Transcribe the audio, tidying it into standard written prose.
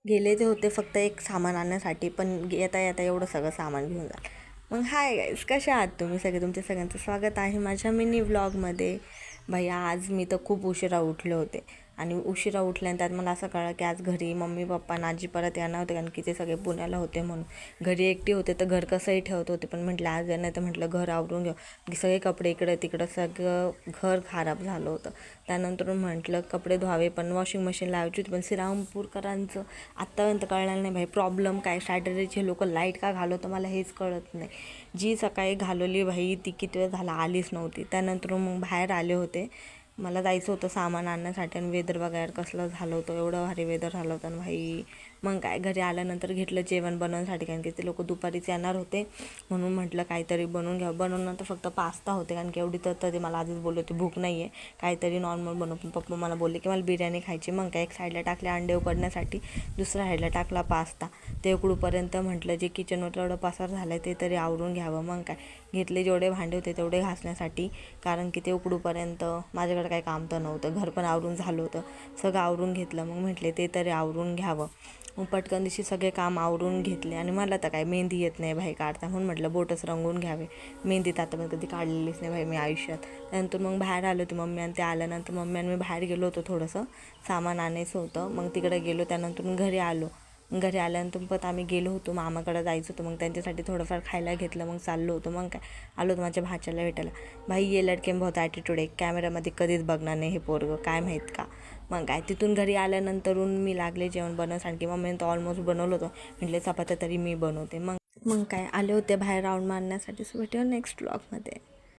गेले ते होते फक्त एक सामान आणण्यासाठी, पण येता येता एवढं सगळं सामान घेऊन जा. मग हाय गाईज, कशा आहात तुम्ही सगळे? तुमच्या सगळ्यांचं स्वागत आहे माझ्या मिनी व्लॉगमध्ये. भैया आज मी तर खूप उशिरा उठले होते आणि उशिरा उठल्यानंतर मला असं कळलं की आज घरी मम्मी पप्पा आणि आजी परत येणार होते, कारण की ते सगळे पुण्याला होते. म्हणून घरी एकटी होते तर घर कसंही ठेवत होते, पण म्हटलं आज नाही तर म्हटलं घर आवरून घेऊ. सगळे कपडे इकडं तिकडं सगळं घर खराब झालं होतं. त्यानंतर म्हटलं कपडे धुवावे, पण वॉशिंग मशीन लावायची होती. पण श्रीरामपूरकरांचं आत्तापर्यंत कळलं नाही भाई प्रॉब्लेम काय. सॅटर्डेचे लोक लाईट का घालवतं मला हेच कळत नाही. जी सकाळी घालवली भाई ती किती वेळ झाला आलीच नव्हती. त्यानंतर मग बाहेर आले होते, मला जायचं होतं सामान आणण्यासाठी. आणि वेदर बघायला कसलं झालं होतं, एवढं भारी वेदर झालं होतं ना भाई. मग काय घरी आल्यानंतर घेतलं जेवण बनवण्यासाठी, कारण की ते लोक दुपारीच येणार होते. म्हणून म्हटलं काहीतरी बनवून घ्या. बनवणं तर फक्त पास्ता होते, कारण की एवढी तर ते मला आधीच बोलले होते भूक नाही आहे, काहीतरी नॉर्मल बनव. पण पप्पा मला बोलले की मला बिर्याणी खायची. मग काय एक साईडला टाकले अंडे उकडण्यासाठी, दुसऱ्या साईडला टाकला पास्ता. ते उकडूपर्यंत म्हटलं जे किचनवर एवढं पसार झालं आहे ते तरी आवरून घ्यावं. मग काय घेतले जेवढे भांडे होते तेवढे घासण्यासाठी, कारण की ते उकडूपर्यंत माझ्याकडे काही काम तर नव्हतं. घर पण आवरून झालं होतं, सगळं आवरून घेतलं. मग म्हटले ते तरी आवरून घ्यावं. मग पटकन दिवशी सगळे काम आवरून घेतले. आणि मला तर काय मेहंदी येत नाही भाई काढता, म्हणून म्हटलं बोटच रंगवून घ्यावे. मेहंदी तर आता कधी काढलेलीच नाही भाई मी आयुष्यात. त्यानंतर मग बाहेर आलो होती मम्मी, आणि ते आल्यानंतर मम्मी आणि मी बाहेर गेलो होतो, थोडंसं सामान आणायचं होतं. मग तिकडे गेलो, त्यानंतर घरी आलो. घरी आल्यानंतर परत आम्ही गेलो होतो मामाकडे जायचं होतं. मग त्यांच्यासाठी थोडंफार खायला घेतलं. मग चाललो होतो. मग काय आलो होतो माझ्या भाच्याला भेटायला. भाई ये लडके में बहुत ॲटिट्यूड आहे, कॅमेऱ्यामध्ये कधीच बघणार नाही हे पोरगं, काय माहीत का. मग काय तिथून घरी आल्यानंतरून मी लागले जेवण बनवण्यासाठी, की मम्मीने तर ऑलमोस्ट बनवलं होतं. म्हटले चपात्या तरी मी बनवते. मग काय आले होते बाहेर राऊंड मारण्यासाठी. सो भेटूया नेक्स्ट व्लॉगमध्ये.